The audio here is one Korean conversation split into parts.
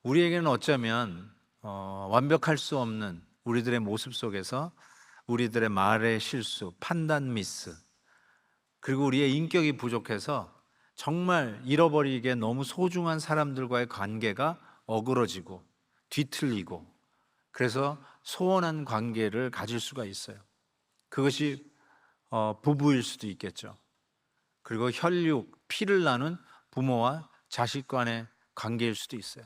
우리에게는 어쩌면 완벽할 수 없는 우리들의 모습 속에서 우리들의 말의 실수, 판단 미스, 그리고 우리의 인격이 부족해서 정말 잃어버리기에 너무 소중한 사람들과의 관계가 어그러지고 뒤틀리고, 그래서 소원한 관계를 가질 수가 있어요. 그것이 부부일 수도 있겠죠. 그리고 혈육, 피를 나눈 부모와 자식 간의 관계일 수도 있어요.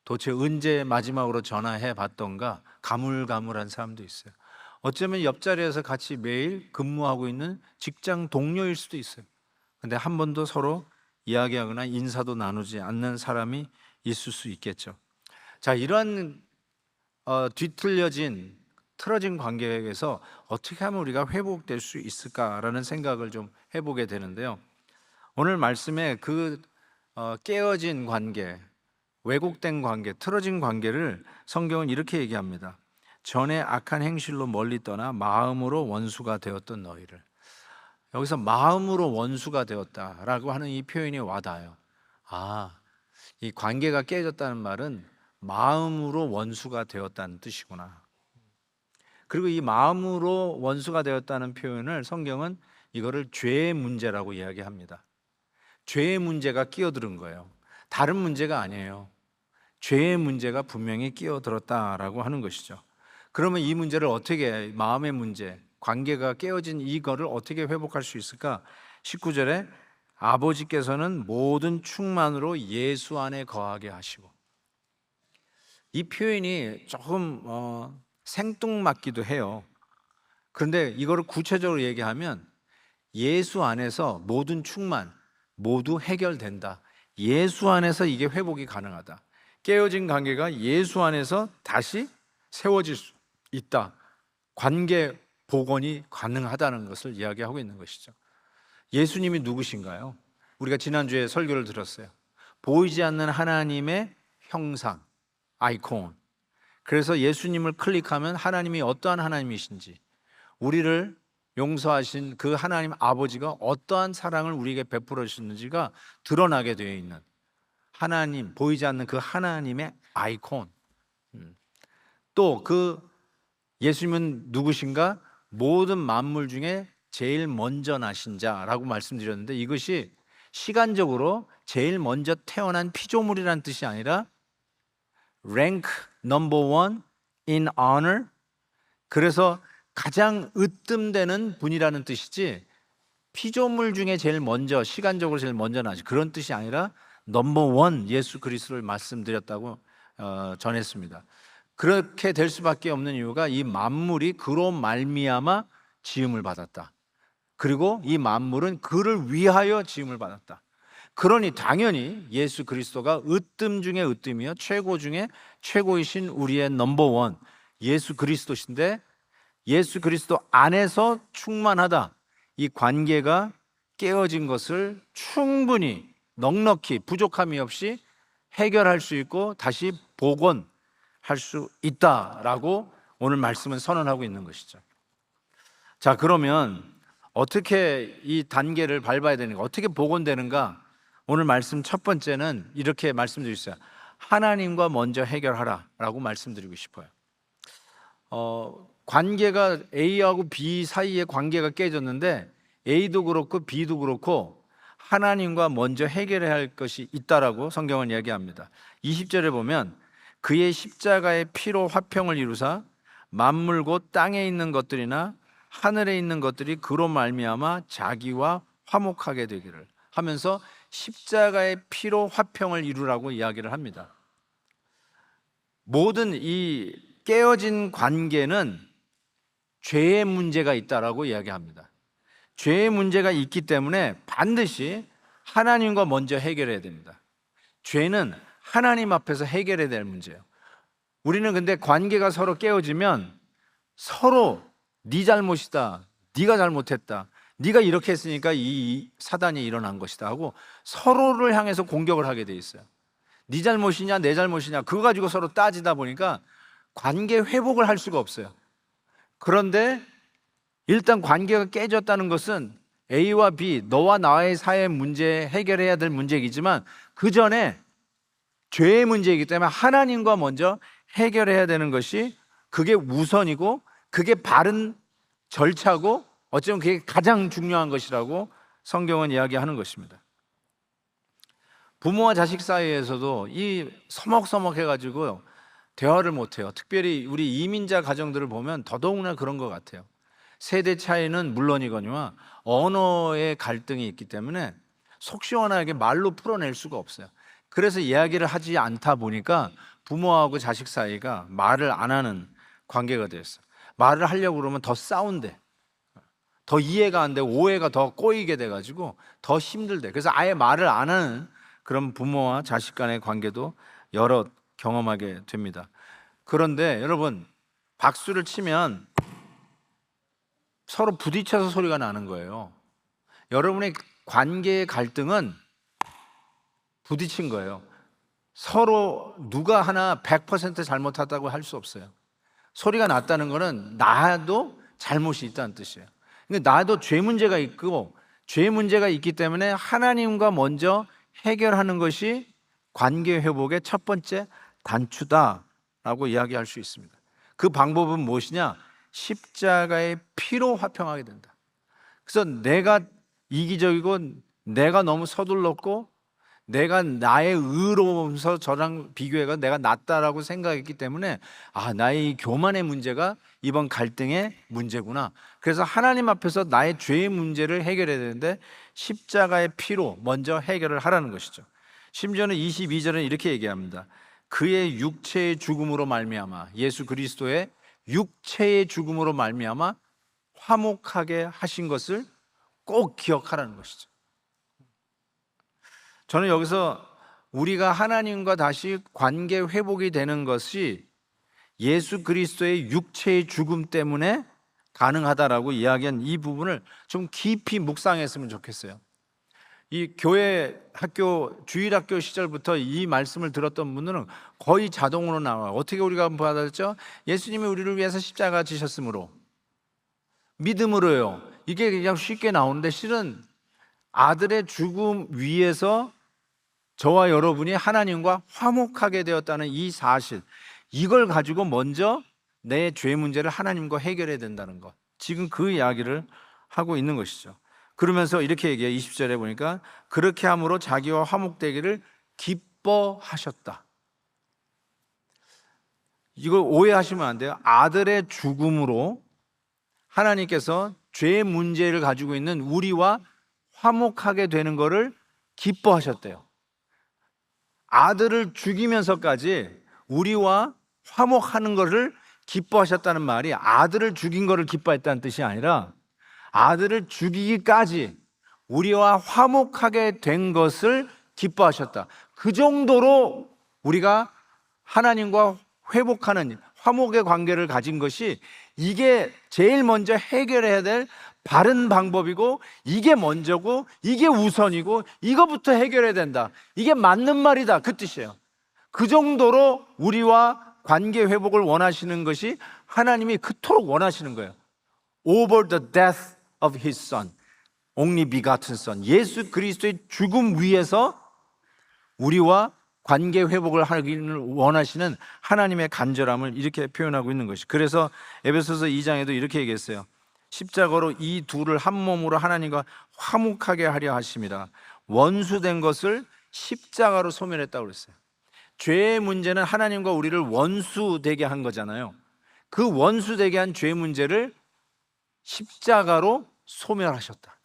도대체 언제 마지막으로 전화해 봤던가 가물가물한 사람도 있어요. 어쩌면 옆자리에서 같이 매일 근무하고 있는 직장 동료일 수도 있어요. 근데 한 번도 서로 이야기하거나 인사도 나누지 않는 사람이 있을 수 있겠죠. 자, 이러한 뒤틀려진, 틀어진 관계에서 어떻게 하면 우리가 회복될 수 있을까라는 생각을 좀 해보게 되는데요. 오늘 말씀에 깨어진 관계, 왜곡된 관계, 틀어진 관계를 성경은 이렇게 얘기합니다. 전에 악한 행실로 멀리 떠나 마음으로 원수가 되었던 너희를. 여기서 마음으로 원수가 되었다라고 하는 이 표현이 와닿아요. 이 관계가 깨졌다는 말은 마음으로 원수가 되었다는 뜻이구나. 그리고 이 마음으로 원수가 되었다는 표현을 성경은 이거를 죄의 문제라고 이야기합니다. 죄의 문제가 끼어드는 거예요. 다른 문제가 아니에요. 죄의 문제가 분명히 끼어들었다라고 하는 것이죠. 그러면 이 문제를 어떻게, 마음의 문제, 관계가 깨어진 이거를 어떻게 회복할 수 있을까? 19절에 아버지께서는 모든 충만으로 예수 안에 거하게 하시고. 이 표현이 조금 생뚱맞기도 해요. 그런데 이거를 구체적으로 얘기하면 예수 안에서 모든 충만, 모두 해결된다. 예수 안에서 이게 회복이 가능하다. 깨어진 관계가 예수 안에서 다시 세워질 수 있다. 관계 복원이 가능하다는 것을 이야기하고 있는 것이죠. 예수님이 누구신가요? 우리가 지난주에 설교를 들었어요. 보이지 않는 하나님의 형상, 아이콘. 그래서 예수님을 클릭하면 하나님이 어떠한 하나님이신지, 우리를 용서하신 그 하나님 아버지가 어떠한 사랑을 우리에게 베풀어 주셨는지가 드러나게 되어 있는 하나님, 보이지 않는 그 하나님의 아이콘. 또 그 예수님은 누구신가? 모든 만물 중에 제일 먼저 나신 자라고 말씀드렸는데, 이것이 시간적으로 제일 먼저 태어난 피조물이라는 뜻이 아니라 rank number one in honor, 그래서 가장 으뜸되는 분이라는 뜻이지, 피조물 중에 제일 먼저, 시간적으로 제일 먼저 나지, 그런 뜻이 아니라 넘버 원 예수 그리스도를 말씀드렸다고 전했습니다. 그렇게 될 수밖에 없는 이유가 이 만물이 그로 말미암아 지음을 받았다. 그리고 이 만물은 그를 위하여 지음을 받았다. 그러니 당연히 예수 그리스도가 으뜸 중에 으뜸이요 최고 중에 최고이신 우리의 넘버 원 예수 그리스도신데, 예수 그리스도 안에서 충만하다. 이 관계가 깨어진 것을 충분히 넉넉히 부족함이 없이 해결할 수 있고 다시 복원할 수 있다라고 오늘 말씀은 선언하고 있는 것이죠. 자, 그러면 어떻게 이 단계를 밟아야 되는가, 어떻게 복원되는가? 오늘 말씀 첫 번째는 이렇게 말씀드리고 있어요. 하나님과 먼저 해결하라 라고 말씀드리고 싶어요. 관계가 A하고 B 사이의 관계가 깨졌는데 A도 그렇고 B도 그렇고 하나님과 먼저 해결해야 할 것이 있다라고 성경은 이야기합니다. 20절에 보면 그의 십자가의 피로 화평을 이루사 만물 곧 땅에 있는 것들이나 하늘에 있는 것들이 그로 말미암아 자기와 화목하게 되기를 하면서 십자가의 피로 화평을 이루라고 이야기를 합니다. 모든 이 깨어진 관계는 죄의 문제가 있다라고 이야기합니다. 죄의 문제가 있기 때문에 반드시 하나님과 먼저 해결해야 됩니다. 죄는 하나님 앞에서 해결해야 될 문제예요. 우리는 근데 관계가 서로 깨어지면 서로 네 잘못이다, 네가 잘못했다, 네가 이렇게 했으니까 이 사단이 일어난 것이다 하고 서로를 향해서 공격을 하게 돼 있어요. 네 잘못이냐 내 잘못이냐 그거 가지고 서로 따지다 보니까 관계 회복을 할 수가 없어요. 그런데 일단 관계가 깨졌다는 것은 A와 B, 너와 나의 사이의 문제, 해결해야 될 문제이지만 그 전에 죄의 문제이기 때문에 하나님과 먼저 해결해야 되는 것이 그게 우선이고 그게 바른 절차고 어쩌면 그게 가장 중요한 것이라고 성경은 이야기하는 것입니다. 부모와 자식 사이에서도 이 서먹서먹해가지고 대화를 못해요. 특별히 우리 이민자 가정들을 보면 더더욱나 그런 것 같아요. 세대 차이는 물론이거니와 언어의 갈등이 있기 때문에 속 시원하게 말로 풀어낼 수가 없어요. 그래서 이야기를 하지 않다 보니까 부모하고 자식 사이가 말을 안 하는 관계가 되었어요. 말을 하려고 그러면 더 싸운대. 더 이해가 안 되고 오해가 더 꼬이게 돼가지고 더 힘들대. 그래서 아예 말을 안 하는 그런 부모와 자식 간의 관계도 여러 경험하게 됩니다. 그런데 여러분, 박수를 치면 서로 부딪혀서 소리가 나는 거예요. 여러분의 관계의 갈등은 부딪힌 거예요. 서로 누가 하나 100% 잘못하다고 할 수 없어요. 소리가 났다는 거는 나도 잘못이 있다는 뜻이에요. 근데 나도 죄 문제가 있고 죄 문제가 있기 때문에 하나님과 먼저 해결하는 것이 관계 회복의 첫 번째 단추다라고 이야기할 수 있습니다. 그 방법은 무엇이냐? 십자가의 피로 화평하게 된다. 그래서 내가 이기적이고 내가 너무 서둘렀고 내가 나의 의로워서 저랑 비교해가 내가 낫다라고 생각했기 때문에 나의 이 교만의 문제가 이번 갈등의 문제구나. 그래서 하나님 앞에서 나의 죄의 문제를 해결해야 되는데 십자가의 피로 먼저 해결을 하라는 것이죠. 심지어는 22절은 이렇게 얘기합니다. 그의 육체의 죽음으로 말미암아, 예수 그리스도의 육체의 죽음으로 말미암아 화목하게 하신 것을 꼭 기억하라는 것이죠. 저는 여기서 우리가 하나님과 다시 관계 회복이 되는 것이 예수 그리스도의 육체의 죽음 때문에 가능하다라고 이야기한 이 부분을 좀 깊이 묵상했으면 좋겠어요. 이 교회 학교 주일학교 시절부터 이 말씀을 들었던 분들은 거의 자동으로 나와요. 어떻게 우리가 받았죠? 예수님이 우리를 위해서 십자가 지셨으므로, 믿음으로요. 이게 그냥 쉽게 나오는데 실은 아들의 죽음 위에서 저와 여러분이 하나님과 화목하게 되었다는 이 사실, 이걸 가지고 먼저 내 죄 문제를 하나님과 해결해야 된다는 것, 지금 그 이야기를 하고 있는 것이죠. 그러면서 이렇게 얘기해요. 20절에 보니까 그렇게 함으로 자기와 화목되기를 기뻐하셨다. 이걸 오해하시면 안 돼요. 아들의 죽음으로 하나님께서 죄 문제를 가지고 있는 우리와 화목하게 되는 것을 기뻐하셨대요. 아들을 죽이면서까지 우리와 화목하는 것을 기뻐하셨다는 말이 아들을 죽인 것을 기뻐했다는 뜻이 아니라 아들을 죽이기까지 우리와 화목하게 된 것을 기뻐하셨다. 그 정도로 우리가 하나님과 회복하는 화목의 관계를 가진 것이 이게 제일 먼저 해결해야 될 바른 방법이고 이게 먼저고 이게 우선이고 이거부터 해결해야 된다. 이게 맞는 말이다. 그 뜻이에요. 그 정도로 우리와 관계 회복을 원하시는 것이 하나님이 그토록 원하시는 거예요. Over the death of his son, only begotten son, 예수 그리스도의 죽음 위에서 우리와 관계 회복을 하기를 원하시는 하나님의 간절함을 이렇게 표현하고 있는 것이. 그래서 에베소서 2장에도 이렇게 얘기했어요. 십자가로 이 둘을 한 몸으로 하나님과 화목하게 하려 하심이라. 원수된 것을 십자가로 소멸했다고 그랬어요. 죄의 문제는 하나님과 우리를 원수되게 한 거잖아요. 그 원수되게 한 죄 문제를 십자가로 소멸하셨다.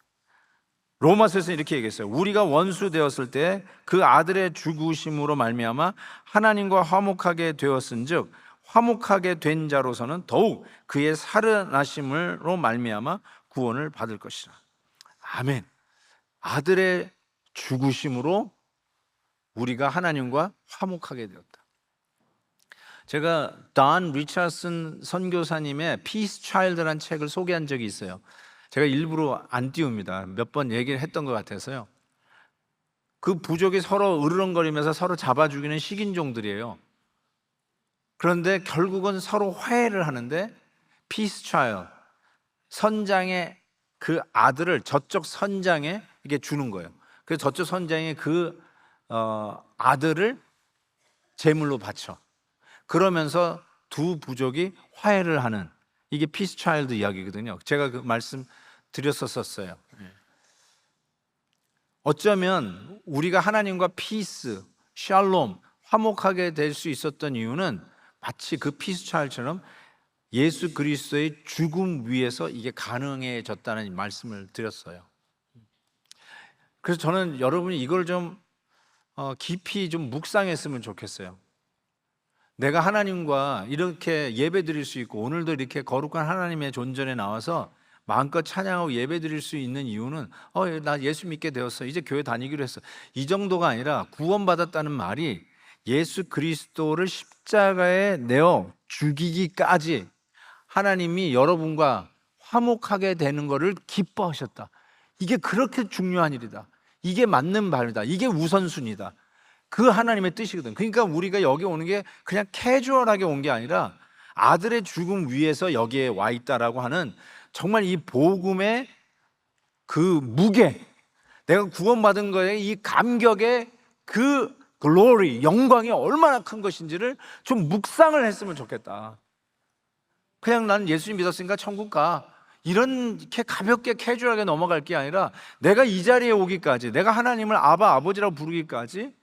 로마서에서 이렇게 얘기했어요. 우리가 원수 되었을 때 그 아들의 죽으심으로 말미암아 하나님과 화목하게 되었은즉 화목하게 된 자로서는 더욱 그의 살아나심으로 말미암아 구원을 받을 것이라. 아멘. 아들의 죽으심으로 우리가 하나님과 화목하게 되었다. 제가 던 리처슨 선교사님의 Peace Child라는 책을 소개한 적이 있어요. 제가 일부러 안 띄웁니다. 몇 번 얘기를 했던 것 같아서요. 그 부족이 서로 으르렁거리면서 서로 잡아 죽이는 식인종들이에요. 그런데 결국은 서로 화해를 하는데 Peace Child, 선장의 그 아들을 저쪽 선장에 이게 주는 거예요. 그래서 저쪽 선장이 그 아들을 제물로 바쳐. 그러면서 두 부족이 화해를 하는, 이게 피스 차일드 이야기거든요. 제가 그 말씀 드렸었어요. 어쩌면 우리가 하나님과 피스, 샬롬, 화목하게 될 수 있었던 이유는 마치 그 피스 차일드처럼 예수 그리스도의 죽음 위에서 이게 가능해졌다는 말씀을 드렸어요. 그래서 저는 여러분이 이걸 좀 깊이 좀 묵상했으면 좋겠어요. 내가 하나님과 이렇게 예배 드릴 수 있고, 오늘도 이렇게 거룩한 하나님의 존전에 나와서 마음껏 찬양하고 예배 드릴 수 있는 이유는 나 예수 믿게 되었어, 이제 교회 다니기로 했어, 이 정도가 아니라 구원받았다는 말이 예수 그리스도를 십자가에 내어 죽이기까지 하나님이 여러분과 화목하게 되는 것을 기뻐하셨다. 이게 그렇게 중요한 일이다. 이게 맞는 말이다. 이게 우선순위다. 그 하나님의 뜻이거든. 그러니까 우리가 여기 오는 게 그냥 캐주얼하게 온 게 아니라 아들의 죽음 위에서 여기에 와 있다라고 하는, 정말 이 복음의 그 무게, 내가 구원받은 거에 이 감격의 그 글로리, 영광이 얼마나 큰 것인지를 좀 묵상을 했으면 좋겠다. 그냥 난 예수님 믿었으니까 천국 가, 이렇게 가볍게 캐주얼하게 넘어갈 게 아니라 내가 이 자리에 오기까지, 내가 하나님을 아바, 아버지라고 부르기까지,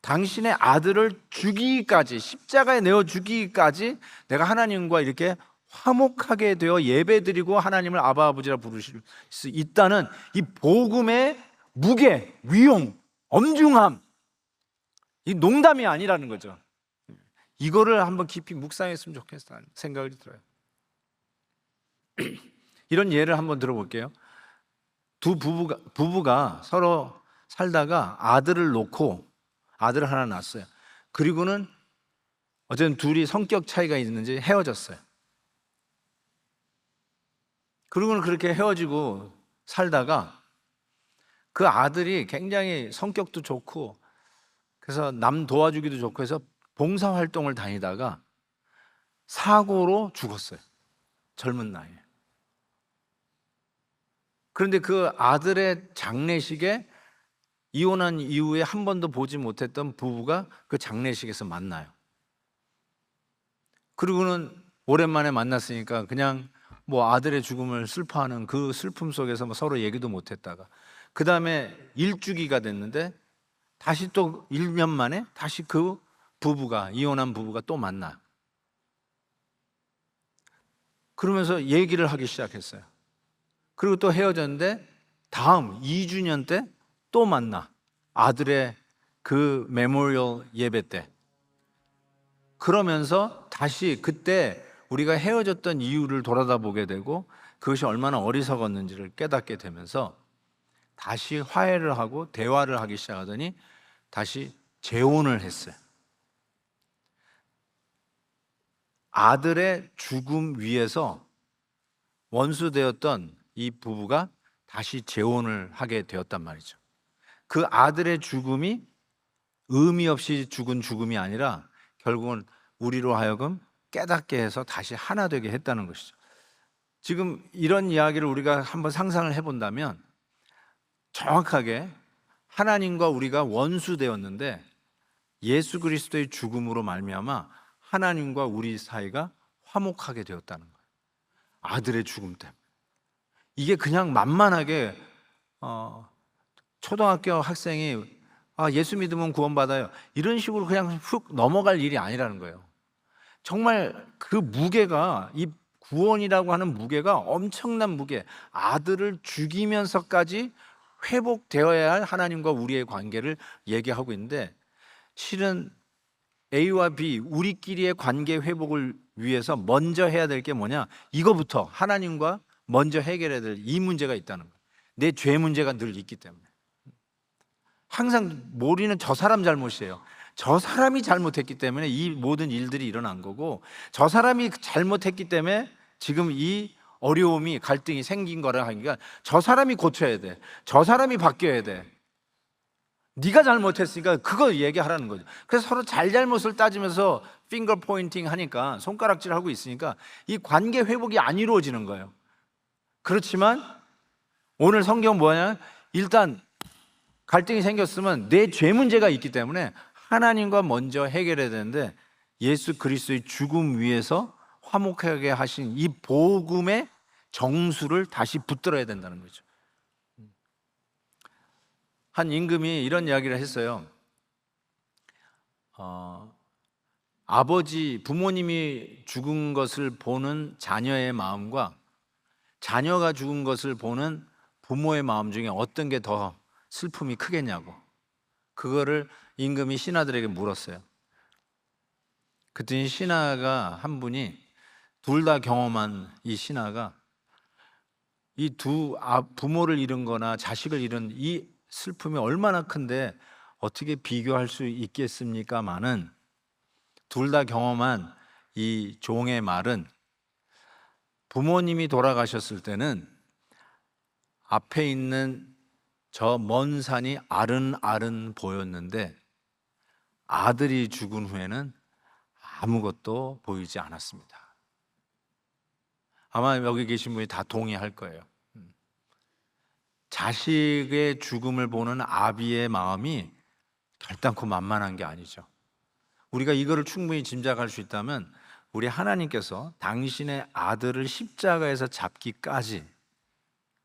당신의 아들을 죽이기까지, 십자가에 내어 죽이기까지 내가 하나님과 이렇게 화목하게 되어 예배드리고 하나님을 아바, 아버지라 부르실 수 있다는 이 복음의 무게, 위용, 엄중함, 이 농담이 아니라는 거죠. 이거를 한번 깊이 묵상했으면 좋겠다는 생각이 들어요. 이런 예를 한번 들어볼게요. 두 부부가 서로 살다가 아들을 놓고 아들을 하나 낳았어요. 그리고는 어쨌든 둘이 성격 차이가 있는지 헤어졌어요. 그리고는 그렇게 헤어지고 살다가 그 아들이 굉장히 성격도 좋고, 그래서 남 도와주기도 좋고 해서 봉사활동을 다니다가 사고로 죽었어요. 젊은 나이에. 그런데 그 아들의 장례식에 이혼한 이후에 한 번도 보지 못했던 부부가 그 장례식에서 만나요. 그리고는 오랜만에 만났으니까 그냥 뭐 아들의 죽음을 슬퍼하는 그 슬픔 속에서 뭐 서로 얘기도 못했다가, 그 다음에 일주기가 됐는데 다시 또 1년 만에 다시 그 부부가, 이혼한 부부가 또 만나요. 그러면서 얘기를 하기 시작했어요. 그리고 또 헤어졌는데 다음 2주년 때 또 만나, 아들의 그 메모리얼 예배 때. 그러면서 다시 그때 우리가 헤어졌던 이유를 돌아다 보게 되고, 그것이 얼마나 어리석었는지를 깨닫게 되면서 다시 화해를 하고 대화를 하기 시작하더니 다시 재혼을 했어요. 아들의 죽음 위에서 원수되었던 이 부부가 다시 재혼을 하게 되었단 말이죠. 그 아들의 죽음이 의미 없이 죽은 죽음이 아니라 결국은 우리로 하여금 깨닫게 해서 다시 하나 되게 했다는 것이죠. 지금 이런 이야기를 우리가 한번 상상을 해본다면, 정확하게 하나님과 우리가 원수되었는데 예수 그리스도의 죽음으로 말미암아 하나님과 우리 사이가 화목하게 되었다는 거예요. 아들의 죽음 때문에. 이게 그냥 만만하게 초등학교 학생이 예수 믿으면 구원받아요, 이런 식으로 그냥 훅 넘어갈 일이 아니라는 거예요. 정말 그 무게가, 이 구원이라고 하는 무게가 엄청난 무게, 아들을 죽이면서까지 회복되어야 할 하나님과 우리의 관계를 얘기하고 있는데, 실은 A와 B, 우리끼리의 관계 회복을 위해서 먼저 해야 될 게 뭐냐, 이거부터 하나님과 먼저 해결해야 될 이 문제가 있다는 거예요. 내 죄 문제가 늘 있기 때문에. 항상 머리는 저 사람 잘못이에요. 저 사람이 잘못했기 때문에 이 모든 일들이 일어난 거고, 저 사람이 잘못했기 때문에 지금 이 어려움이, 갈등이 생긴 거라 하니까 저 사람이 고쳐야 돼, 저 사람이 바뀌어야 돼. 네가 잘못했으니까 그거 얘기하라는 거죠. 그래서 서로 잘잘못을 따지면서 핑거 포인팅 하니까, 손가락질 하고 있으니까 이 관계 회복이 안 이루어지는 거예요. 그렇지만 오늘 성경 뭐냐, 일단 갈등이 생겼으면 내 죄 문제가 있기 때문에 하나님과 먼저 해결해야 되는데 예수 그리스도의 죽음 위에서 화목하게 하신 이 복음의 정수를 다시 붙들어야 된다는 거죠. 한 임금이 이런 이야기를 했어요. 아버지, 부모님이 죽은 것을 보는 자녀의 마음과 자녀가 죽은 것을 보는 부모의 마음 중에 어떤 게 더 슬픔이 크겠냐고, 그거를 임금이 신하들에게 물었어요. 그랬더니 신하가 한 분이, 둘 다 경험한 이 신하가, 이 부모를 잃은 거나 자식을 잃은 이 슬픔이 얼마나 큰데 어떻게 비교할 수 있겠습니까마는, 둘 다 경험한 이 종의 말은, 부모님이 돌아가셨을 때는 앞에 있는 저 먼 산이 아른아른 보였는데 아들이 죽은 후에는 아무것도 보이지 않았습니다. 아마 여기 계신 분이 다 동의할 거예요. 자식의 죽음을 보는 아비의 마음이 결단코 만만한 게 아니죠. 우리가 이거를 충분히 짐작할 수 있다면, 우리 하나님께서 당신의 아들을 십자가에서 잡기까지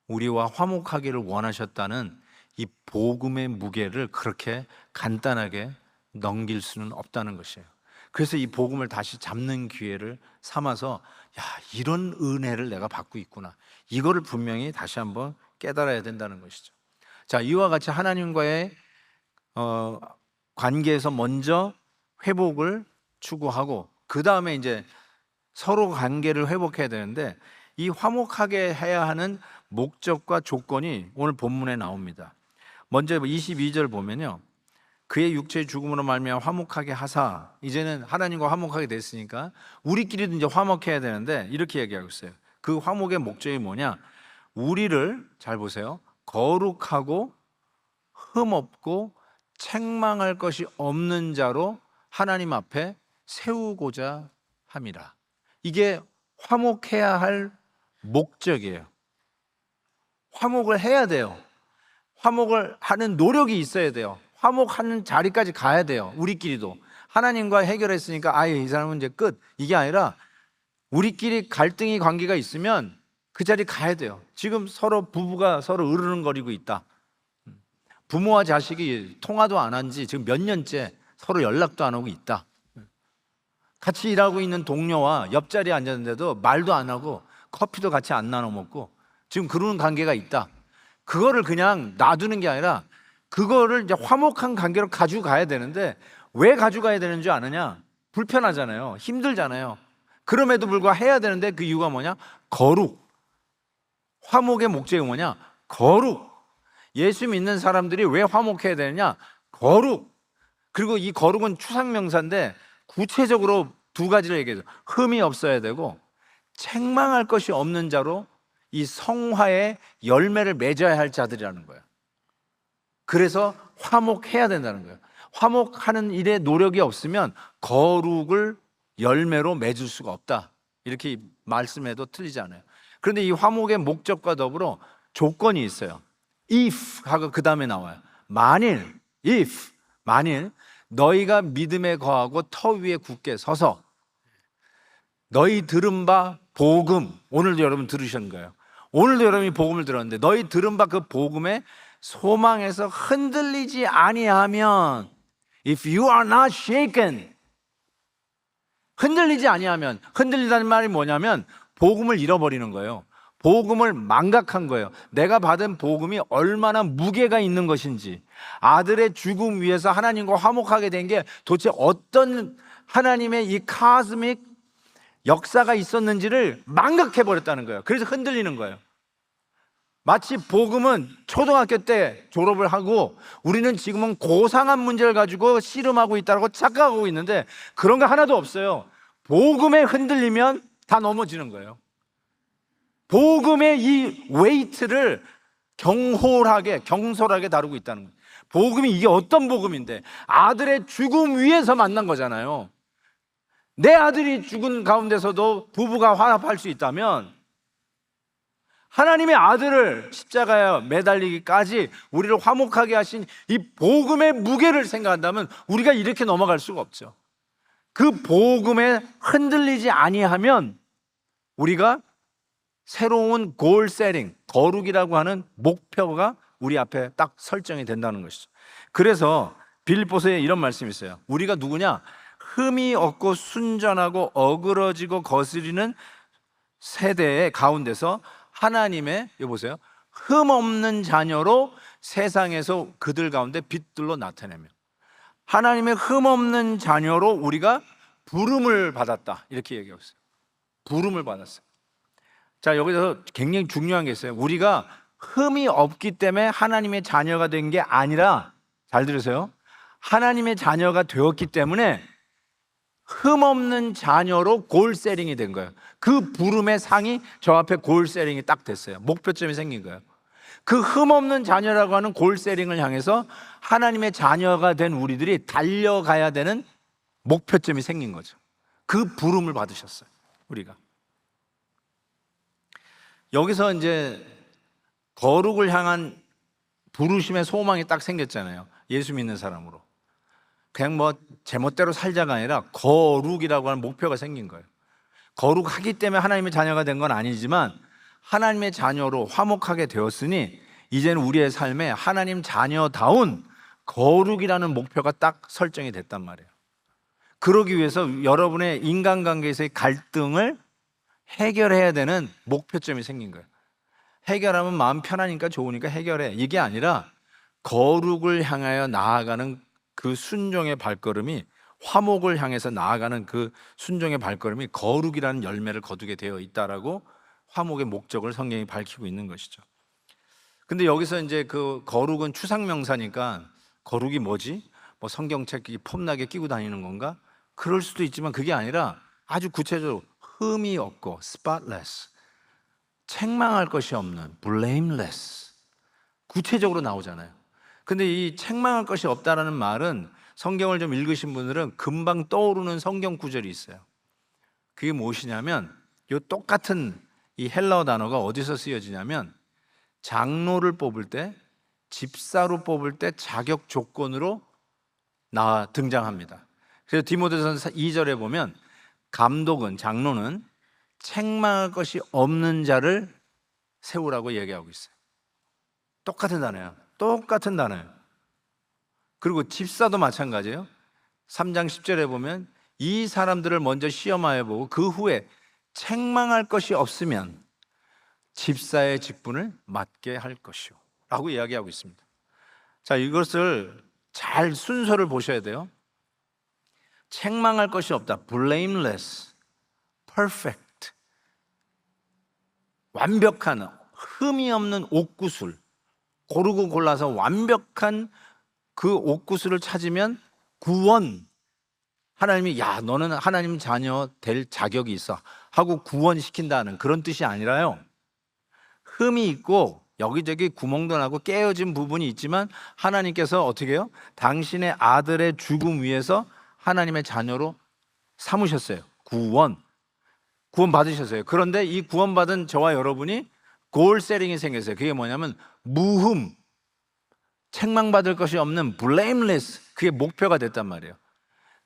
우리와 화목하기를 원하셨다는 이 복음의 무게를 그렇게 간단하게 넘길 수는 없다는 것이에요. 그래서 이 복음을 다시 잡는 기회를 삼아서, 야, 이런 은혜를 내가 받고 있구나, 이거를 분명히 다시 한번 깨달아야 된다는 것이죠. 자, 이와 같이 하나님과의 관계에서 먼저 회복을 추구하고, 그 다음에 이제 서로 관계를 회복해야 되는데, 이 화목하게 해야 하는 목적과 조건이 오늘 본문에 나옵니다. 먼저 22절 보면요, 그의 육체의 죽음으로 말미암아 화목하게 하사, 이제는 하나님과 화목하게 됐으니까 우리끼리도 이제 화목해야 되는데, 이렇게 얘기하고 있어요. 그 화목의 목적이 뭐냐? 우리를, 잘 보세요, 거룩하고 흠없고 책망할 것이 없는 자로 하나님 앞에 세우고자 함이라. 이게 화목해야 할 목적이에요. 화목을 해야 돼요. 화목을 하는 노력이 있어야 돼요. 화목하는 자리까지 가야 돼요. 우리끼리도 하나님과 해결했으니까 아예 이 사람은 이제 끝, 이게 아니라 우리끼리 갈등이 관계가 있으면 그 자리 가야 돼요. 지금 서로 부부가 서로 으르렁거리고 있다. 부모와 자식이 통화도 안 한 지 지금 몇 년째 서로 연락도 안 하고 있다. 같이 일하고 있는 동료와 옆자리에 앉았는데도 말도 안 하고 커피도 같이 안 나눠 먹고 지금 그런 관계가 있다. 그거를 그냥 놔두는 게 아니라 그거를 이제 화목한 관계로 가지고 가야 되는데, 왜 가지고 가야 되는 줄 아느냐? 불편하잖아요. 힘들잖아요. 그럼에도 불구하고 해야 되는데, 그 이유가 뭐냐? 거룩. 화목의 목적이 뭐냐? 거룩. 예수 믿는 사람들이 왜 화목해야 되느냐? 거룩. 그리고 이 거룩은 추상명사인데 구체적으로 두 가지를 얘기해요. 흠이 없어야 되고 책망할 것이 없는 자로 이 성화의 열매를 맺어야 할 자들이라는 거예요. 그래서 화목해야 된다는 거예요. 화목하는 일에 노력이 없으면 거룩을 열매로 맺을 수가 없다, 이렇게 말씀해도 틀리지 않아요. 그런데 이 화목의 목적과 더불어 조건이 있어요. if 하고 그 다음에 나와요. 만일, if, 만일 너희가 믿음에 거하고 터 위에 굳게 서서 너희 들은 바 복음, 오늘도 여러분 들으신 거예요. 오늘도 여러분이 복음을 들었는데 너희 들은 바 그 복음의 소망에서 흔들리지 아니하면, if you are not shaken, 흔들리지 아니하면, 흔들리다는 말이 뭐냐면 복음을 잃어버리는 거예요. 복음을 망각한 거예요. 내가 받은 복음이 얼마나 무게가 있는 것인지, 아들의 죽음 위에서 하나님과 화목하게 된 게 도대체 어떤 하나님의 이 카스믹 역사가 있었는지를 망각해버렸다는 거예요. 그래서 흔들리는 거예요. 마치 복음은 초등학교 때 졸업을 하고 우리는 지금은 고상한 문제를 가지고 씨름하고 있다고 착각하고 있는데, 그런 거 하나도 없어요. 복음에 흔들리면 다 넘어지는 거예요. 복음의 이 웨이트를 경솔하게 다루고 있다는 거예요. 복음이 이게 어떤 복음인데, 아들의 죽음 위에서 만난 거잖아요. 내 아들이 죽은 가운데서도 부부가 화합할 수 있다면 하나님의 아들을 십자가에 매달리기까지 우리를 화목하게 하신 이 복음의 무게를 생각한다면 우리가 이렇게 넘어갈 수가 없죠. 그 복음에 흔들리지 아니하면 우리가 새로운 골 세팅, 거룩이라고 하는 목표가 우리 앞에 딱 설정이 된다는 것이죠. 그래서 빌립보서에 이런 말씀이 있어요. 우리가 누구냐? 흠이 없고 순전하고 어그러지고 거스리는 세대의 가운데서 하나님의, 여보세요, 흠 없는 자녀로 세상에서 그들 가운데 빛들로 나타내며 하나님의 흠 없는 자녀로 우리가 부름을 받았다, 이렇게 얘기하고 있어요. 부름을 받았어요. 자, 여기서 굉장히 중요한 게 있어요. 우리가 흠이 없기 때문에 하나님의 자녀가 된 게 아니라, 잘 들으세요, 하나님의 자녀가 되었기 때문에 흠 없는 자녀로 골 세팅이 된 거예요. 그 부름의 상이 저 앞에 골 세팅이 딱 됐어요. 목표점이 생긴 거예요. 그 흠 없는 자녀라고 하는 골 세팅을 향해서 하나님의 자녀가 된 우리들이 달려가야 되는 목표점이 생긴 거죠. 그 부름을 받으셨어요, 우리가. 여기서 이제 거룩을 향한 부르심의 소망이 딱 생겼잖아요. 예수 믿는 사람으로. 그냥 뭐 제멋대로 살자가 아니라 거룩이라고 하는 목표가 생긴 거예요. 거룩하기 때문에 하나님의 자녀가 된 건 아니지만 하나님의 자녀로 화목하게 되었으니 이제는 우리의 삶에 하나님 자녀다운 거룩이라는 목표가 딱 설정이 됐단 말이에요. 그러기 위해서 여러분의 인간관계에서의 갈등을 해결해야 되는 목표점이 생긴 거예요. 해결하면 마음 편하니까 좋으니까 해결해, 이게 아니라 거룩을 향하여 나아가는 그 순종의 발걸음이, 화목을 향해서 나아가는 그 순종의 발걸음이 거룩이라는 열매를 거두게 되어 있다라고 화목의 목적을 성경이 밝히고 있는 것이죠. 근데 여기서 이제 그 거룩은 추상명사니까 거룩이 뭐지? 뭐 성경책 폼나게 끼고 다니는 건가? 그럴 수도 있지만 그게 아니라 아주 구체적으로 흠이 없고 spotless, 책망할 것이 없는 blameless, 구체적으로 나오잖아요. 근데 이 책망할 것이 없다라는 말은 성경을 좀 읽으신 분들은 금방 떠오르는 성경 구절이 있어요. 그게 무엇이냐면 이 똑같은 이 헬라어 단어가 어디서 쓰여지냐면 장로를 뽑을 때, 집사로 뽑을 때 자격 조건으로 등장합니다. 그래서 디모데전서 2절에 보면 감독은, 장로는 책망할 것이 없는 자를 세우라고 얘기하고 있어요. 똑같은 단어예요. 똑같은 단어예요. 그리고 집사도 마찬가지예요. 3장 10절에 보면 이 사람들을 먼저 시험하여 보고 그 후에 책망할 것이 없으면 집사의 직분을 맡게 할 것이요 라고 이야기하고 있습니다. 자, 이것을 잘 순서를 보셔야 돼요. 책망할 것이 없다, blameless, perfect, 완벽한, 흠이 없는 옥구슬, 고르고 골라서 완벽한 그 옥구슬을 찾으면 구원, 하나님이 야 너는 하나님 자녀 될 자격이 있어 하고 구원시킨다는 그런 뜻이 아니라요, 흠이 있고 여기저기 구멍도 나고 깨어진 부분이 있지만 하나님께서 어떻게 해요? 당신의 아들의 죽음 위해서 하나님의 자녀로 삼으셨어요. 구원 받으셨어요. 그런데 이 구원받은 저와 여러분이 골 세팅이 생겼어요. 그게 뭐냐면 무흠, 책망받을 것이 없는 blameless, 그게 목표가 됐단 말이에요.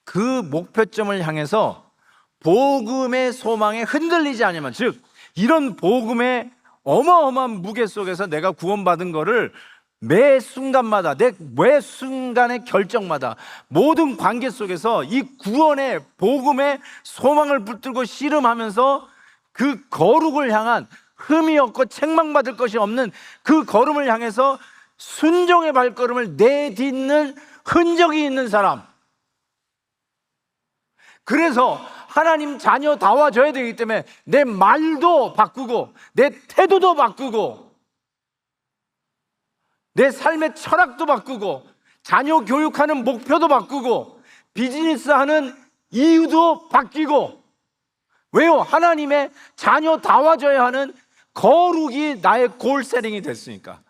그 목표점을 향해서 복음의 소망에 흔들리지 않으면, 즉 이런 복음의 어마어마한 무게 속에서 내가 구원받은 거를 매 순간마다, 매 순간의 결정마다, 모든 관계 속에서 이 구원의 복음의 소망을 붙들고 씨름하면서 그 거룩을 향한, 흠이 없고 책망받을 것이 없는 그 걸음을 향해서 순종의 발걸음을 내딛는 흔적이 있는 사람, 그래서 하나님 자녀다워져야 되기 때문에 내 말도 바꾸고 내 태도도 바꾸고 내 삶의 철학도 바꾸고 자녀 교육하는 목표도 바꾸고 비즈니스하는 이유도 바뀌고. 왜요? 하나님의 자녀다워져야 하는 거룩이 나의 골 세팅이 됐으니까.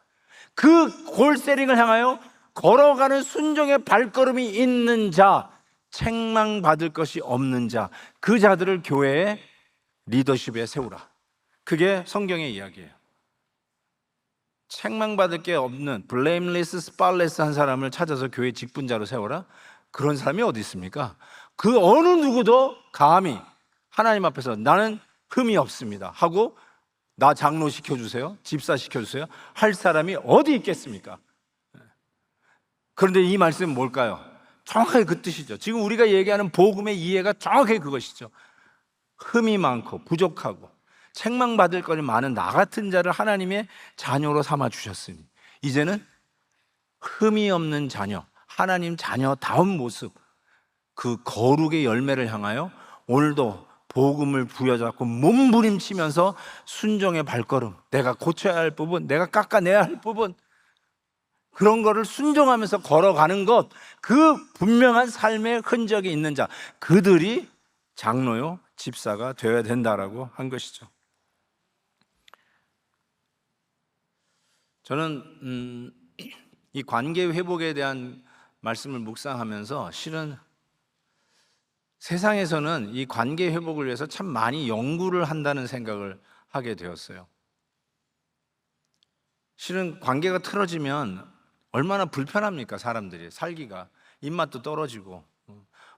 그 골 세팅을 향하여 걸어가는 순종의 발걸음이 있는 자, 책망받을 것이 없는 자, 그 자들을 교회의 리더십에 세우라. 그게 성경의 이야기예요. 책망받을 게 없는 블레임리스 스팟레스 한 사람을 찾아서 교회 직분자로 세워라? 그런 사람이 어디 있습니까? 그 어느 누구도 감히 하나님 앞에서 나는 흠이 없습니다 하고 나 장로 시켜주세요, 집사 시켜주세요 할 사람이 어디 있겠습니까? 그런데 이 말씀은 뭘까요? 정확하게 그 뜻이죠. 지금 우리가 얘기하는 복음의 이해가 정확하게 그것이죠. 흠이 많고 부족하고 책망받을 거리 많은 나 같은 자를 하나님의 자녀로 삼아 주셨으니 이제는 흠이 없는 자녀, 하나님 자녀다운 모습, 그 거룩의 열매를 향하여 오늘도 복음을 부여잡고 몸부림치면서 순종의 발걸음, 내가 고쳐야 할 부분, 내가 깎아내야 할 부분, 그런 거를 순종하면서 걸어가는 것, 그 분명한 삶의 흔적이 있는 자, 그들이 장로요, 집사가 되어야 된다라고 한 것이죠. 저는 이 관계 회복에 대한 말씀을 묵상하면서 실은 세상에서는 이 관계 회복을 위해서 참 많이 연구를 한다는 생각을 하게 되었어요. 실은 관계가 틀어지면 얼마나 불편합니까? 사람들이 살기가, 입맛도 떨어지고.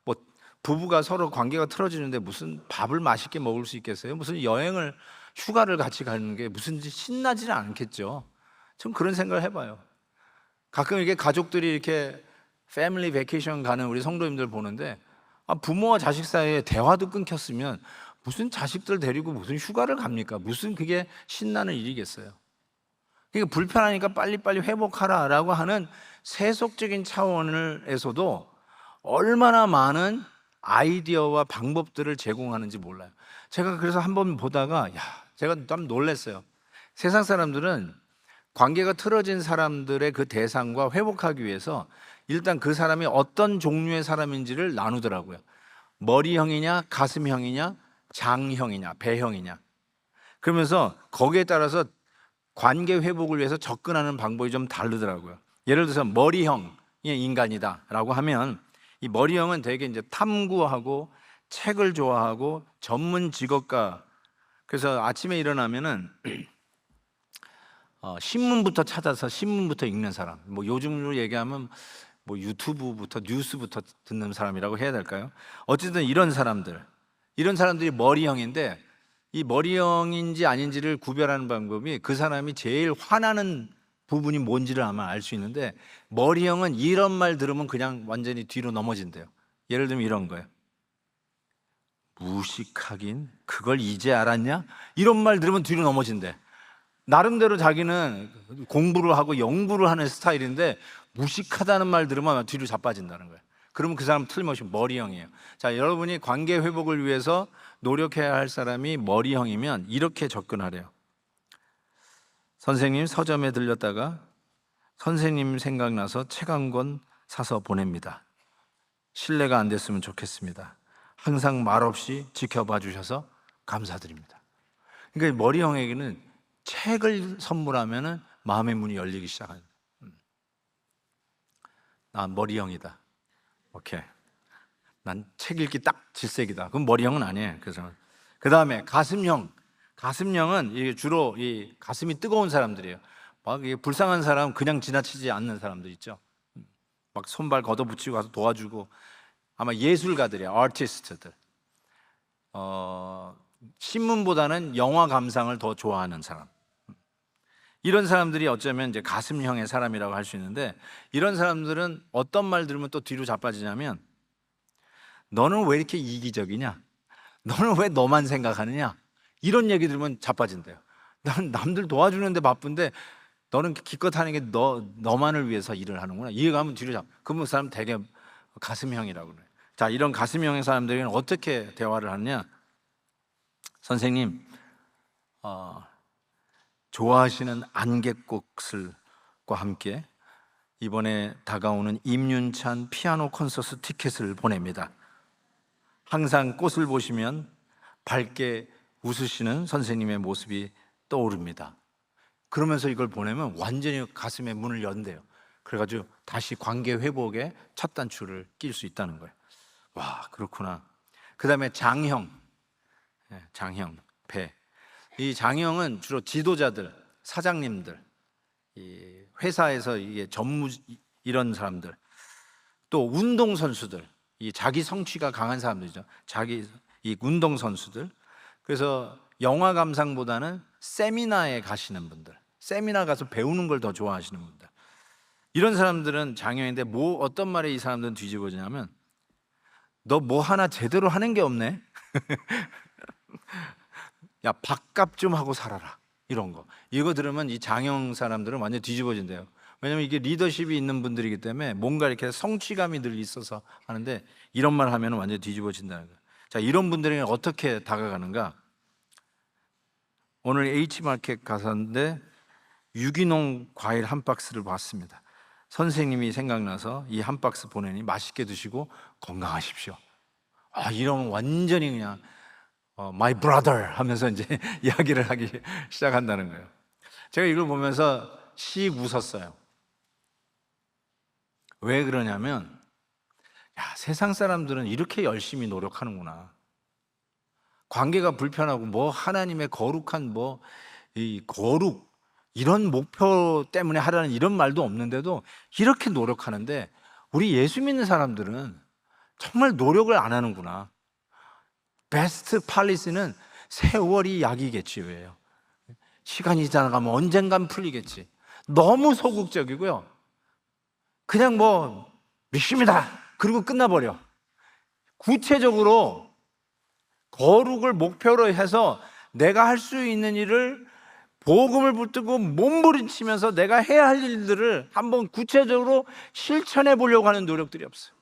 뭐 부부가 서로 관계가 틀어지는데 무슨 밥을 맛있게 먹을 수 있겠어요? 무슨 여행을, 휴가를 같이 가는 게 무슨 신나지는 않겠죠. 전 그런 생각을 해봐요. 가끔 이렇게 가족들이 이렇게 패밀리 베케이션 가는 우리 성도님들 보는데 부모와 자식 사이에 대화도 끊겼으면 무슨 자식들 데리고 무슨 휴가를 갑니까? 무슨 그게 신나는 일이겠어요. 그러니까 불편하니까 빨리빨리 회복하라라고 하는 세속적인 차원에서도 얼마나 많은 아이디어와 방법들을 제공하는지 몰라요. 제가 그래서 한번 보다가 제가 좀 놀랐어요. 세상 사람들은 관계가 틀어진 사람들의 그 대상과 회복하기 위해서 일단 그 사람이 어떤 종류의 사람인지를 나누더라고요. 머리형이냐, 가슴형이냐, 장형이냐, 배형이냐. 그러면서 거기에 따라서 관계 회복을 위해서 접근하는 방법이 좀 다르더라고요. 예를 들어서 머리형의 인간이다라고 하면 이 머리형은 되게 이제 탐구하고 책을 좋아하고 전문 직업가. 그래서 아침에 일어나면은 신문부터 찾아서 신문부터 읽는 사람. 뭐 요즘으로 얘기하면 뭐 유튜브부터 뉴스부터 듣는 사람이라고 해야 될까요? 어쨌든 이런 사람들이 머리형인데 이 머리형인지 아닌지를 구별하는 방법이 그 사람이 제일 화나는 부분이 뭔지를 아마 알 수 있는데 머리형은 이런 말 들으면 그냥 완전히 뒤로 넘어진대요. 예를 들면 이런 거예요. 무식하긴 그걸 이제 알았냐? 이런 말 들으면 뒤로 넘어진대. 나름대로 자기는 공부를 하고 연구를 하는 스타일인데 무식하다는 말 들으면 뒤로 자빠진다는 거예요. 그러면 그 사람은 틀림없이 머리형이에요. 자, 여러분이 관계 회복을 위해서 노력해야 할 사람이 머리형이면 이렇게 접근하래요. 선생님 서점에 들렸다가 선생님 생각나서 책 한 권 사서 보냅니다. 신뢰가 안 됐으면 좋겠습니다. 항상 말없이 지켜봐 주셔서 감사드립니다. 그러니까 머리형에게는 책을 선물하면 마음의 문이 열리기 시작해요. 나 머리형이다. 오케이. 난 책 읽기 딱 질색이다. 그럼 머리형은 아니에요. 그래서 그 다음에 가슴형. 가슴형은 이게 주로 이 가슴이 뜨거운 사람들이에요. 막 이게 불쌍한 사람 그냥 지나치지 않는 사람들 있죠. 막 손발 걷어붙이고 가서 도와주고. 아마 예술가들이에요. 아티스트들. 신문보다는 영화 감상을 더 좋아하는 사람. 이런 사람들이 어쩌면 이제 가슴형의 사람이라고 할 수 있는데 이런 사람들은 어떤 말 들으면 또 뒤로 자빠지냐면 너는 왜 이렇게 이기적이냐? 너는 왜 너만 생각하느냐? 이런 얘기 들으면 자빠진대요. 나는 남들 도와주는데 바쁜데 너는 기껏 하는 게 너만을 위해서 일을 하는구나. 이해가 하면 뒤로 그러면 그 사람 되게 가슴형이라고 그래요. 자, 이런 가슴형의 사람들에게는 어떻게 대화를 하느냐? 선생님, 좋아하시는 안개꽃을과 함께 이번에 다가오는 임윤찬 피아노 콘서트 티켓을 보냅니다. 항상 꽃을 보시면 밝게 웃으시는 선생님의 모습이 떠오릅니다. 그러면서 이걸 보내면 완전히 가슴에 문을 연대요. 그래가지고 다시 관계 회복에 첫 단추를 낄 수 있다는 거예요. 와, 그렇구나. 그 다음에 장형, 배. 이 장형은 주로 지도자들, 사장님들, 이 회사에서 이게 전무 이런 사람들, 또 운동 선수들, 이 자기 성취가 강한 사람들이죠. 자기 이 운동 선수들. 그래서 영화 감상보다는 세미나에 가시는 분들, 세미나 가서 배우는 걸 더 좋아하시는 분들, 이런 사람들은 장애인데 뭐 어떤 말에 이 사람들은 뒤집어지냐면 너 뭐 하나 제대로 하는 게 없네. 야, 밥값 좀 하고 살아라. 이런 거. 이거 들으면 이 장형 사람들은 완전 뒤집어진대요. 왜냐면 이게 리더십이 있는 분들이기 때문에 뭔가 이렇게 성취감이 늘 있어서 하는데 이런 말 하면 완전 뒤집어진다는 거예요. 자, 이런 분들에게 어떻게 다가가는가? 오늘 H마켓 가서인데 유기농 과일 한 박스를 봤습니다. 선생님이 생각나서 이 한 박스 보내니 맛있게 드시고 건강하십시오. 아, 이런 완전히 그냥 my brother 하면서 이제 이야기를 하기 시작한다는 거예요. 제가 이걸 보면서 씩 웃었어요. 왜 그러냐면, 야, 세상 사람들은 이렇게 열심히 노력하는구나. 관계가 불편하고 뭐 하나님의 거룩한 뭐 이 거룩 이런 목표 때문에 하라는 이런 말도 없는데도 이렇게 노력하는데, 우리 예수 믿는 사람들은 정말 노력을 안 하는구나. 베스트 팔리스는 세월이 약이겠지. 왜요? 시간이 지나가면 언젠간 풀리겠지. 너무 소극적이고요. 그냥 뭐 믿습니다. 그리고 끝나버려. 구체적으로 거룩을 목표로 해서 내가 할 수 있는 일을 복음을 붙들고 몸부림치면서 내가 해야 할 일들을 한번 구체적으로 실천해 보려고 하는 노력들이 없어요.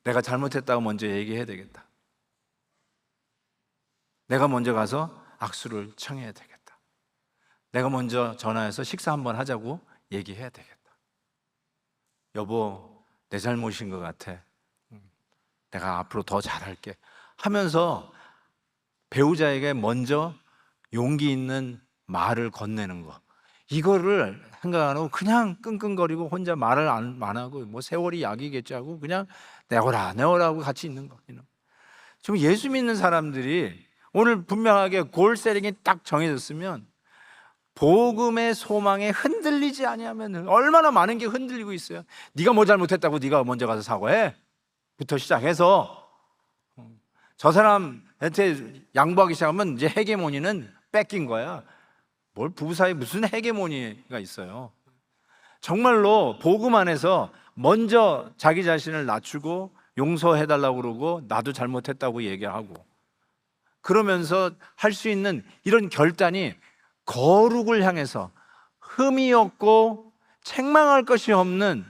내가 잘못했다고 먼저 얘기해야 되겠다. 내가 먼저 가서 악수를 청해야 되겠다. 내가 먼저 전화해서 식사 한번 하자고 얘기해야 되겠다. 여보, 내 잘못인 것 같아. 내가 앞으로 더 잘할게 하면서 배우자에게 먼저 용기 있는 말을 건네는 거, 이거를 생각 안 하고 그냥 끙끙거리고 혼자 말을 안 하고 뭐 세월이 약이겠지 하고 그냥 내어라 하고 같이 있는 거. 지금 예수 믿는 사람들이 오늘 분명하게 골세링이 딱 정해졌으면 복음의 소망에 흔들리지 아니하면 얼마나 많은 게 흔들리고 있어요. 네가 뭐 잘못했다고 네가 먼저 가서 사과해 부터 시작해서 저 사람한테 양보하기 시작하면 이제 헤게모니는 뺏긴 거야. 뭘 부부 사이에 무슨 헤게모니가 있어요. 정말로 복음 안에서 먼저 자기 자신을 낮추고 용서해달라고 그러고 나도 잘못했다고 얘기하고 그러면서 할 수 있는 이런 결단이 거룩을 향해서 흠이 없고 책망할 것이 없는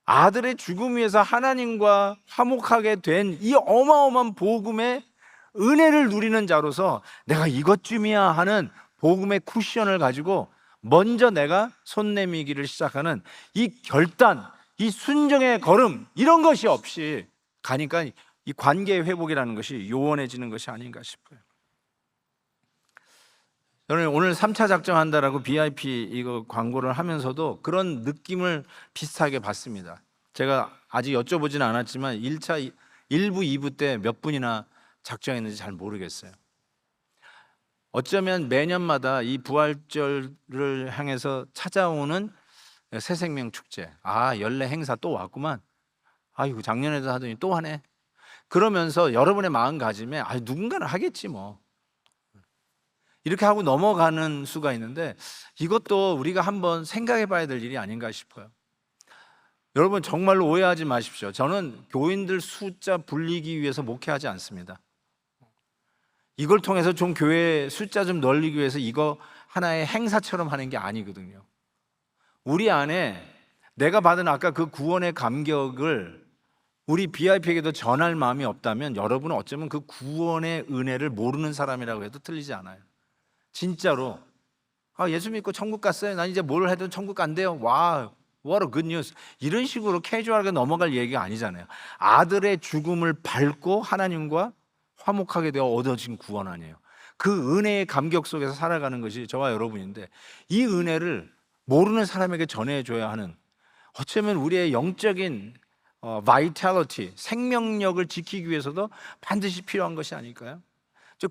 아들의 죽음 위에서 하나님과 화목하게 된 이 어마어마한 복음의 은혜를 누리는 자로서 내가 이것쯤이야 하는 복음의 쿠션을 가지고 먼저 내가 손 내미기를 시작하는 이 결단, 이 순종의 걸음, 이런 것이 없이 가니까 이 관계의 회복이라는 것이 요원해지는 것이 아닌가 싶어요. 저는 오늘 3차 작정한다라고 BIP 이거 광고를 하면서도 그런 느낌을 비슷하게 받습니다. 제가 아직 여쭤보지는 않았지만 1차 1부, 2부 때 몇 분이나 작정했는지 잘 모르겠어요. 어쩌면 매년마다 이 부활절을 향해서 찾아오는 새생명 축제, 아, 연례 행사 또 왔구만. 아이고, 작년에도 하더니 또 하네. 그러면서 여러분의 마음가짐에 아, 누군가는 하겠지 뭐, 이렇게 하고 넘어가는 수가 있는데 이것도 우리가 한번 생각해 봐야 될 일이 아닌가 싶어요. 여러분 정말로 오해하지 마십시오. 저는 교인들 숫자 불리기 위해서 목회하지 않습니다. 이걸 통해서 좀 교회 숫자 좀 늘리기 위해서 이거 하나의 행사처럼 하는 게 아니거든요. 우리 안에 내가 받은 아까 그 구원의 감격을 우리 BIP에게도 전할 마음이 없다면 여러분은 어쩌면 그 구원의 은혜를 모르는 사람이라고 해도 틀리지 않아요. 진짜로 아, 예수 믿고 천국 갔어요. 난 이제 뭘 해도 천국 간대요. 와, what a good news. 이런 식으로 캐주얼하게 넘어갈 얘기가 아니잖아요. 아들의 죽음을 밟고 하나님과 화목하게 되어 얻어진 구원 아니에요. 그 은혜의 감격 속에서 살아가는 것이 저와 여러분인데 이 은혜를 모르는 사람에게 전해줘야 하는, 어쩌면 우리의 영적인 vitality, 생명력을 지키기 위해서도 반드시 필요한 것이 아닐까요?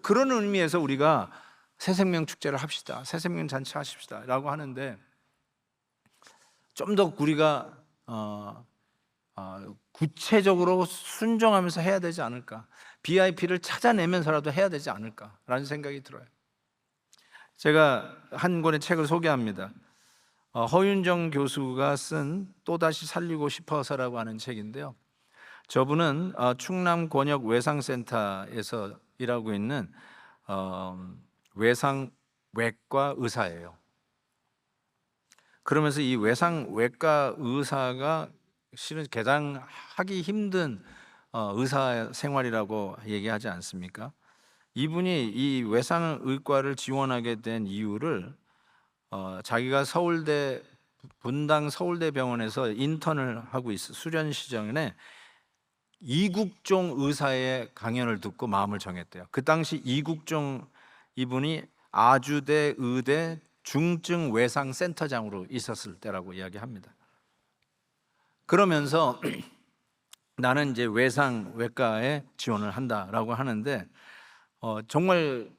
그런 의미에서 우리가 새생명 축제를 합시다. 새생명 잔치 하십시다. 라고 하는데 좀 더 우리가 구체적으로 순종하면서 해야 되지 않을까. BIP를 찾아내면서라도 해야 되지 않을까라는 생각이 들어요. 제가 한 권의 책을 소개합니다. 허윤정 교수가 쓴 또다시 살리고 싶어서라고 하는 책인데요. 저분은 충남 권역 외상센터에서 일하고 있는 외상외과 의사예요. 그러면서 이 외상외과 의사가 실은 가장 하기 힘든 의사 생활이라고 얘기하지 않습니까? 이분이 이 외상의과를 지원하게 된 이유를 자기가 서울대 분당 서울대병원에서 인턴을 하고 있어 수련 시절에 이국종 의사의 강연을 듣고 마음을 정했대요. 그 당시 이국종 이분이 아주대 의대 중증 외상 센터장으로 있었을 때라고 이야기합니다. 그러면서 나는 이제 외상외과에 지원을 한다라고 하는데 정말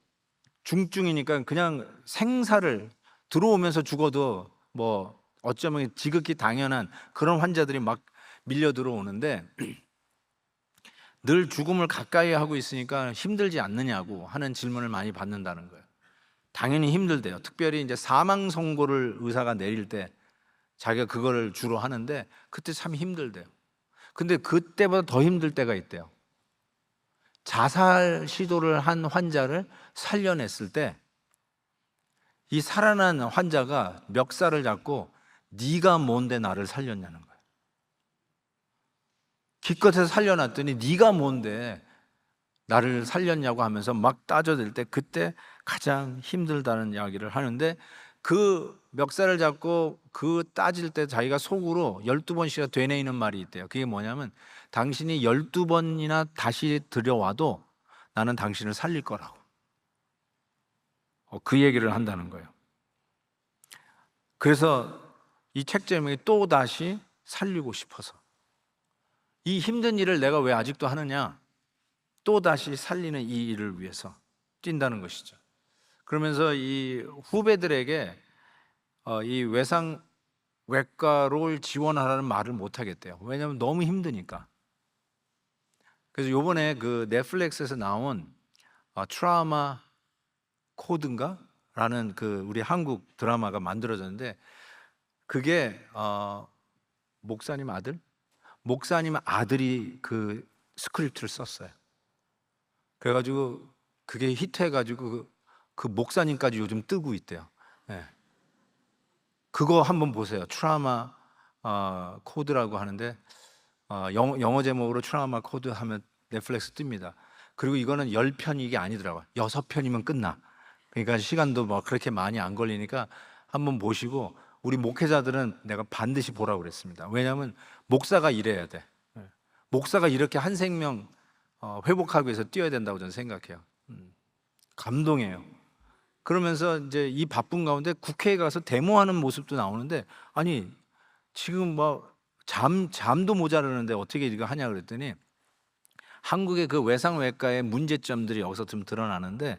중증이니까 그냥 생사를 들어오면서 죽어도 뭐 어쩌면 지극히 당연한 그런 환자들이 막 밀려 들어오는데 늘 죽음을 가까이 하고 있으니까 힘들지 않느냐고 하는 질문을 많이 받는다는 거예요. 당연히 힘들대요. 특별히 이제 사망 선고를 의사가 내릴 때 자기가 그거를 주로 하는데 그때 참 힘들대요. 근데 그때보다 더 힘들 때가 있대요. 자살 시도를 한 환자를 살려냈을 때 이 살아난 환자가 멱살을 잡고 네가 뭔데 나를 살렸냐는 거예요. 기껏해서 살려놨더니 네가 뭔데 나를 살렸냐고 하면서 막 따져댈 때 그때 가장 힘들다는 이야기를 하는데 그 멱살을 잡고 그 따질 때 자기가 속으로 12번씩이나 되뇌이는 말이 있대요. 그게 뭐냐면 당신이 12번이나 다시 들여와도 나는 당신을 살릴 거라고. 그 얘기를 한다는 거예요. 그래서 이 책 제목이 또다시 살리고 싶어서. 이 힘든 일을 내가 왜 아직도 하느냐? 또다시 살리는 이 일을 위해서 뛴다는 것이죠. 그러면서 이 후배들에게 이 외상외과를 지원하라는 말을 못 하겠대요. 왜냐하면 너무 힘드니까. 그래서 요번에 그 넷플릭스에서 나온 트라우마 코드인가? 라는 그 우리 한국 드라마가 만들어졌는데 그게 목사님 아들이 그 스크립트를 썼어요. 그래가지고 그게 히트해가지고 그 목사님까지 요즘 뜨고 있대요. 네. 그거 한번 보세요. 트라우마 코드라고 하는데 영어 제목으로 트라우마 코드 하면 넷플릭스 뜹니다. 그리고 이거는 10편 이게 아니더라고요. 6편이면 끝나. 그러니까 시간도 뭐 그렇게 많이 안 걸리니까 한번 보시고 우리 목회자들은 내가 반드시 보라고 그랬습니다. 왜냐하면 목사가 이래야 돼. 목사가 이렇게 한 생명 회복하기 위해서 뛰어야 된다고 저는 생각해요. 감동해요. 그러면서 이제 이 바쁜 가운데 국회에 가서 데모하는 모습도 나오는데 아니 지금 뭐 잠도 모자라는데 어떻게 이거 하냐 그랬더니 한국의 그 외상외과의 문제점들이 여기서 좀 드러나는데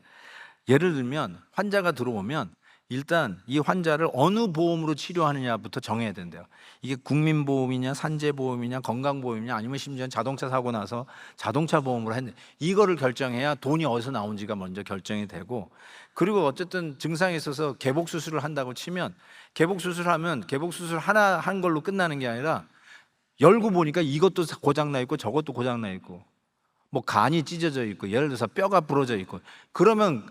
예를 들면 환자가 들어오면 일단 이 환자를 어느 보험으로 치료하느냐부터 정해야 된대요. 이게 국민보험이냐 산재보험이냐 건강보험이냐 아니면 심지어 자동차 사고 나서 자동차 보험으로 했는데 이거를 결정해야 돈이 어디서 나온지가 먼저 결정이 되고 그리고 어쨌든 증상이 있어서 개복수술을 한다고 치면 개복수술하면 개복수술 하나 한 걸로 끝나는 게 아니라 열고 보니까 이것도 고장나 있고 저것도 고장나 있고 뭐 간이 찢어져 있고 예를 들어서 뼈가 부러져 있고 그러면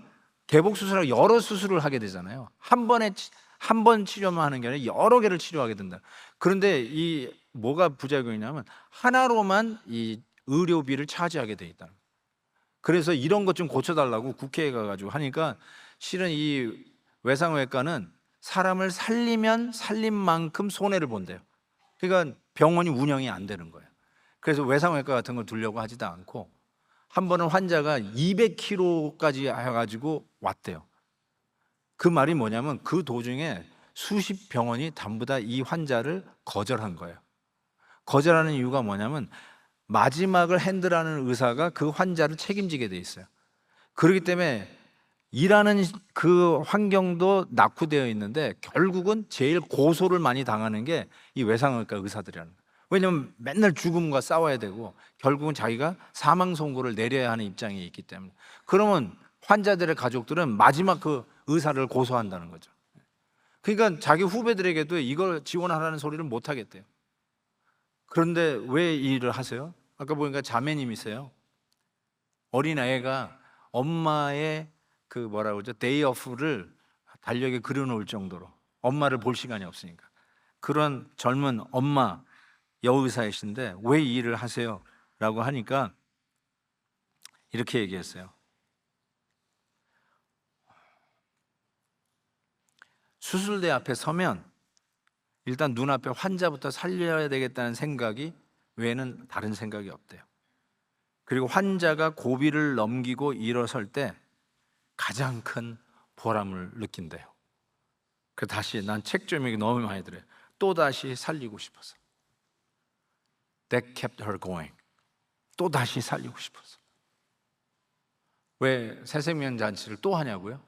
개복 수술하고 여러 수술을 하게 되잖아요. 한 번 치료만 하는 게 아니라 여러 개를 치료하게 된다. 그런데 이 뭐가 부작용이냐면 하나로만 이 의료비를 차지하게 돼 있다. 그래서 이런 것 좀 고쳐달라고 국회에 가가지고 하니까 실은 이 외상외과는 사람을 살리면 살린 만큼 손해를 본대요. 그러니까 병원이 운영이 안 되는 거예요. 그래서 외상외과 같은 걸 두려고 하지도 않고 한 번은 환자가 200km까지 해가지고 왔대요. 그 말이 뭐냐면 그 도중에 수십 병원이 전부 다 이 환자를 거절한 거예요. 거절하는 이유가 뭐냐면 마지막을 핸들하는 의사가 그 환자를 책임지게 돼 있어요. 그렇기 때문에 일하는 그 환경도 낙후되어 있는데 결국은 제일 고소를 많이 당하는 게 이 외상외과 의사들이라는 거예요. 왜냐하면 맨날 죽음과 싸워야 되고 결국은 자기가 사망 선고를 내려야 하는 입장에 있기 때문에. 그러면 환자들의 가족들은 마지막 그 의사를 고소한다는 거죠. 그러니까 자기 후배들에게도 이걸 지원하라는 소리를 못 하겠대요. 그런데 왜 이 일을 하세요? 아까 보니까 자매님이세요. 어린아이가 엄마의 그 뭐라고 그러죠? 데이 오프를 달력에 그려놓을 정도로 엄마를 볼 시간이 없으니까. 그런 젊은 엄마 여의사이신데 왜 이 일을 하세요? 라고 하니까 이렇게 얘기했어요. 수술대 앞에 서면 일단 눈앞에 환자부터 살려야 되겠다는 생각이 외에는 다른 생각이 없대요. 그리고 환자가 고비를 넘기고 일어설 때 가장 큰 보람을 느낀대요. 그 다시 난 책점이 너무 많이 들어요. 또 다시 살리고 싶어서. That kept her going. 또 다시 살리고 싶어서. 왜 새생명 잔치를 또 하냐고요?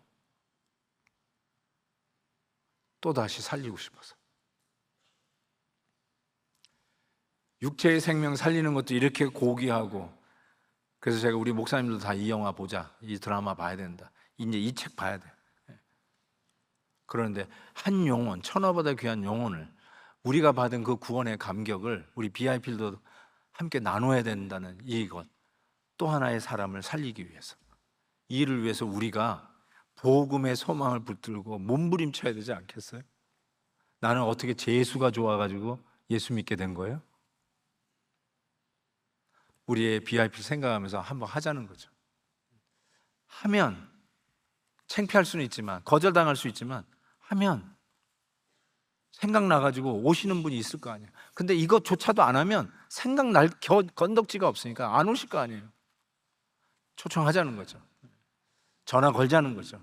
또 다시 살리고 싶어서. 육체의 생명 살리는 것도 이렇게 고귀하고, 그래서 제가 우리 목사님들도 다 이 영화 보자, 이 드라마 봐야 된다, 이제 이 책 봐야 돼. 그런데 한 영혼, 천하보다 귀한 영혼을, 우리가 받은 그 구원의 감격을 우리 BIP도 함께 나눠야 된다는 이것, 또 하나의 사람을 살리기 위해서, 이 일을 위해서 우리가 복음의 소망을 붙들고 몸부림쳐야 되지 않겠어요? 나는 어떻게 재수가 좋아가지고 예수 믿게 된 거예요? 우리의 BIP 생각하면서 한번 하자는 거죠. 하면 창피할 수는 있지만, 거절당할 수 있지만, 하면 생각나가지고 오시는 분이 있을 거 아니에요. 근데 이것조차도 안 하면 생각날 건덕지가 없으니까 안 오실 거 아니에요. 초청하자는 거죠. 전화 걸자는 거죠.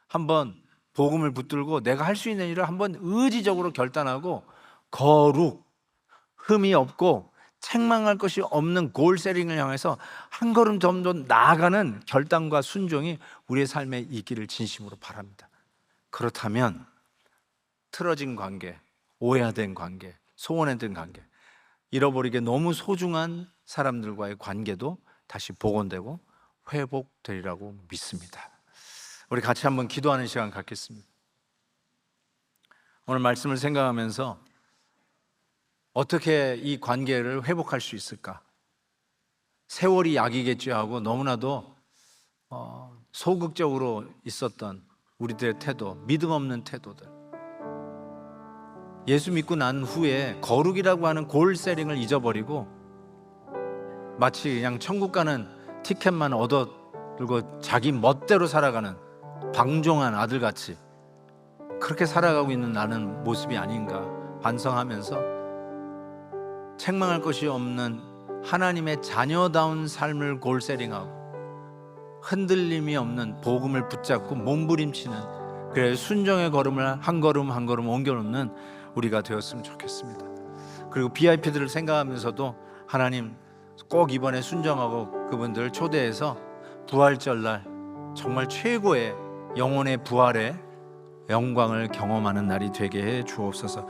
한번 복음을 붙들고 내가 할 수 있는 일을 한번 의지적으로 결단하고, 거룩, 흠이 없고 책망할 것이 없는 골세링을 향해서 한 걸음 점점 나아가는 결단과 순종이 우리의 삶에 있기를 진심으로 바랍니다. 그렇다면 틀어진 관계, 오해된 관계, 소원했던 관계, 잃어버리게 너무 소중한 사람들과의 관계도 다시 복원되고 회복되리라고 믿습니다. 우리 같이 한번 기도하는 시간 갖겠습니다. 오늘 말씀을 생각하면서 어떻게 이 관계를 회복할 수 있을까? 세월이 약이겠지 하고 너무나도 소극적으로 있었던 우리들의 태도, 믿음 없는 태도들, 예수 믿고 난 후에 거룩이라고 하는 골세링을 잊어버리고 마치 그냥 천국 가는 티켓만 얻어들고 자기 멋대로 살아가는 방종한 아들같이 그렇게 살아가고 있는 나는 모습이 아닌가 반성하면서, 책망할 것이 없는 하나님의 자녀다운 삶을 골세링하고 흔들림이 없는 복음을 붙잡고 몸부림치는, 그래 순종의 걸음을 한 걸음 한 걸음 옮겨놓는 우리가 되었으면 좋겠습니다. 그리고 BIP들을 생각하면서도 하나님 꼭 이번에 순종하고 그분들 초대해서 부활절날 정말 최고의 영혼의 부활의 영광을 경험하는 날이 되게 해 주옵소서.